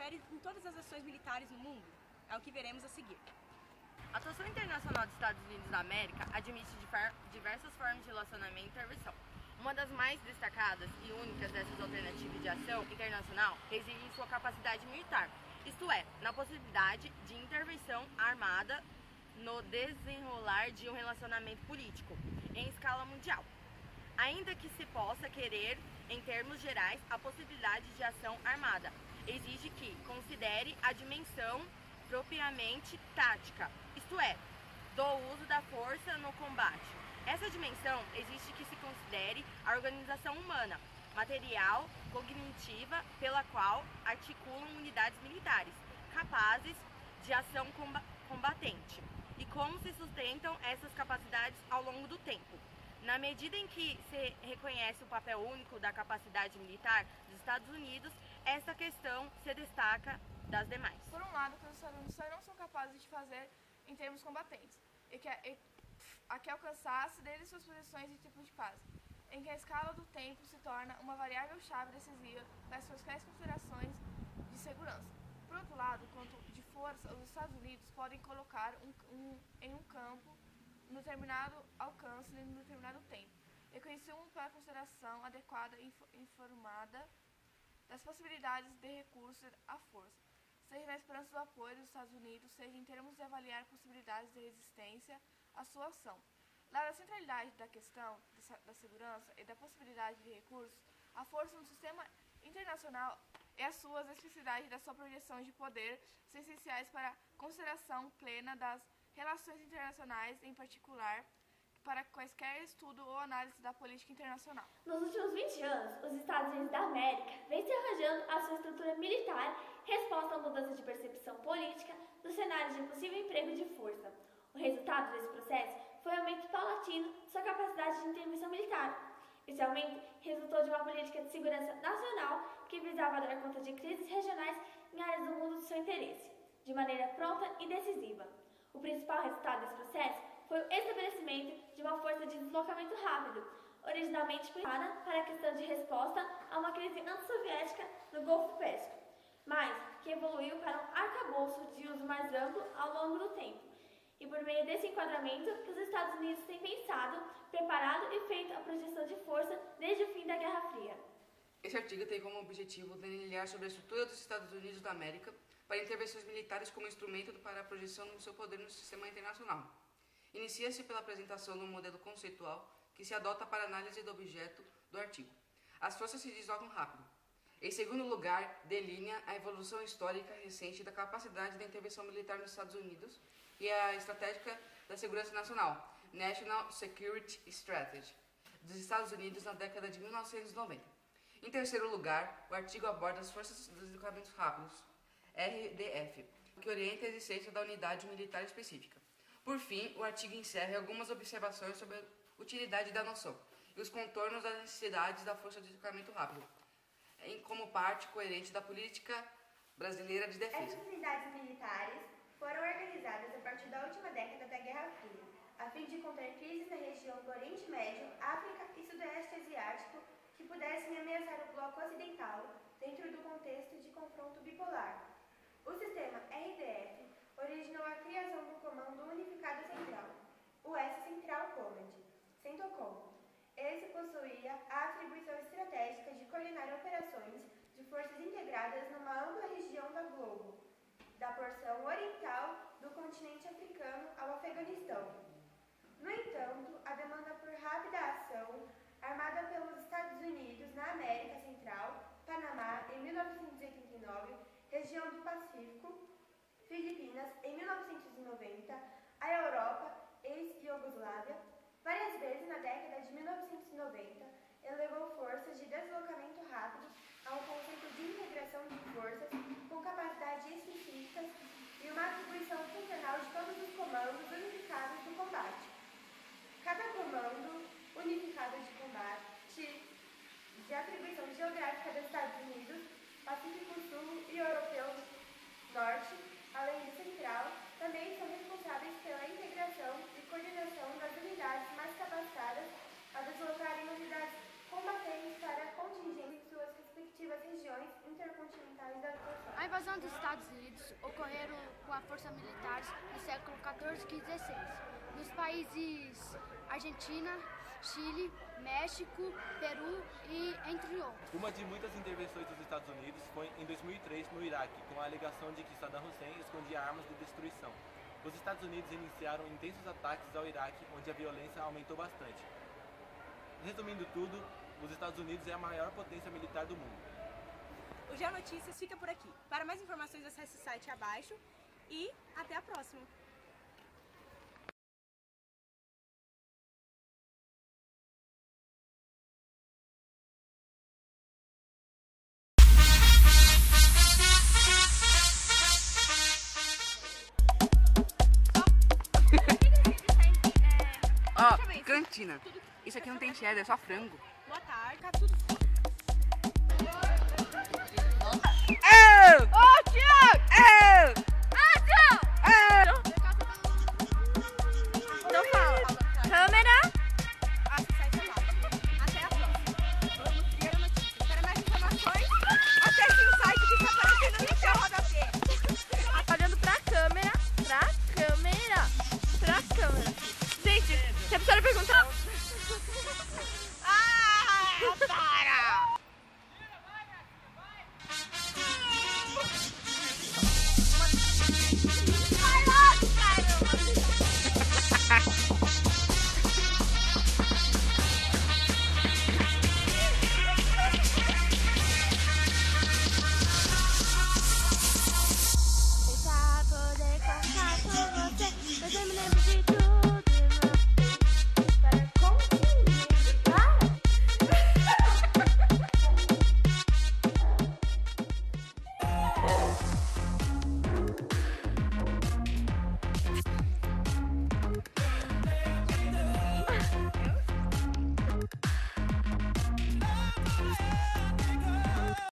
interfere em todas as ações militares no mundo? É o que veremos a seguir. A atuação internacional dos Estados Unidos da América admite diversas formas de relacionamento e intervenção. Uma das mais destacadas e únicas dessas alternativas de ação internacional reside em sua capacidade militar, isto é, na possibilidade de intervenção armada no desenrolar de um relacionamento político em escala mundial. Ainda que se possa querer, em termos gerais, a possibilidade de ação armada, exige que considere a dimensão propriamente tática, isto é, do uso da força no combate. Essa dimensão exige que se considere a organização humana, material, cognitiva, pela qual articulam unidades militares, capazes de ação combatente, e como se sustentam essas capacidades ao longo do tempo. Na medida em que se reconhece o papel único da capacidade militar dos Estados Unidos, essa questão se destaca das demais. Por um lado, que os Estados Unidos só não são capazes de fazer em termos combatentes, e que alcançasse desde suas posições de tipo de paz, em que a escala do tempo se torna uma variável-chave decisiva das suas considerações de segurança. Por outro lado, quanto de força, os Estados Unidos podem colocar em um campo no determinado alcance e no determinado tempo, reconhecendo para a consideração adequada e informada das possibilidades de recurso à força, seja na esperança do apoio dos Estados Unidos, seja em termos de avaliar possibilidades de resistência à sua ação. Dada a centralidade da questão da segurança e da possibilidade de recursos, a força no sistema internacional e as suas necessidades da sua projeção de poder são essenciais para a consideração plena das relações internacionais, em particular para quaisquer estudo ou análise da política internacional. Nos últimos 20 anos, os Estados Unidos da América vêm se arranjando a sua estrutura militar em resposta à mudança de percepção política do cenário de possível emprego de força. O resultado desse processo foi o aumento paulatino de sua capacidade de intervenção militar. Esse aumento resultou de uma política de segurança nacional que visava dar conta de crises regionais em áreas do mundo de seu interesse, de maneira pronta e decisiva. O principal resultado desse processo foi o estabelecimento de uma força de deslocamento rápido, originalmente pensada para a questão de resposta a uma crise antissoviética no Golfo Pérsico, mas que evoluiu para um arcabouço de uso mais amplo ao longo do tempo. E por meio desse enquadramento que os Estados Unidos têm pensado, preparado e feito a projeção de força desde o fim da Guerra Fria. Esse artigo tem como objetivo delinear sobre a estrutura dos Estados Unidos da América para intervenções militares como instrumento para a projeção do seu poder no sistema internacional. Inicia-se pela apresentação de um modelo conceitual que se adota para análise do objeto do artigo. As forças se deslocam rápido. Em segundo lugar, delinea a evolução histórica recente da capacidade de intervenção militar nos Estados Unidos e a estratégia da segurança nacional, National Security Strategy, dos Estados Unidos na década de 1990. Em terceiro lugar, o artigo aborda as forças de deslocamentos rápidos, RDF, que orienta a existência da unidade militar específica. Por fim, o artigo encerra algumas observações sobre a utilidade da noção e os contornos das necessidades da força de deslocamento rápido, como parte coerente da política brasileira de defesa. Essas unidades militares foram organizadas a partir da última década da Guerra Fria, a fim de conter crises na região do Oriente Médio, África e Sudeste Asiático que pudessem ameaçar o bloco ocidental dentro do contexto de confronto bipolar. O sistema RDF originou a criação do Comando Unificado Central, o S Central Command, CENTCOM. Esse possuía a atribuição estratégica de coordenar operações de forças integradas numa ampla região da globo, da porção oriental do continente africano ao Afeganistão. No entanto, a demanda por rápida ação, armada pelos Estados Unidos na América Central, Panamá em 1989, região do Pacífico, Filipinas em 1990, a Europa, ex-Iugoslávia, várias vezes na década de 1990, elevou forças de deslocamento rápido ao conceito de integração de forças com capacidades específicas e uma atribuição funcional de todos os comandos unificados do combate. Cada comando unificado de combate de atribuição geográfica dos Estados Unidos, Pacífico Sul e Europeu Norte, além do Central, também são responsáveis pela integração e coordenação das unidades mais capacitadas a deslocarem unidades combatentes para contingentes em suas respectivas regiões intercontinentais da atuação. invasão dos Estados Unidos ocorreram com a força militar no século XIV, XV e XVI, nos países Argentina, Chile, México, Peru e entre outros. Uma de muitas intervenções dos Estados Unidos foi em 2003 no Iraque, com a alegação de que Saddam Hussein escondia armas de destruição. Os Estados Unidos iniciaram intensos ataques ao Iraque, onde a violência aumentou bastante. Resumindo tudo, os Estados Unidos é a maior potência militar do mundo. O Geonotícias fica por aqui. Para mais informações, acesse o site abaixo e até a próxima. Ó, cantina. Isso aqui não tem cheddar, é só frango. Boa tarde, tá tudo fora. Ô, Tiago! Então fala. Câmera. Acesse o site abaixo. Até a próxima. Vamos criar a notícia. Para mais informações, acesse o site que está aparecendo no seu rodapé. Olhando pra câmera. Gente, se a pessoa perguntar... para! Vai logo, Pensar poder contar com você, mas eu me lembro de tudo, irmão. Para continuar.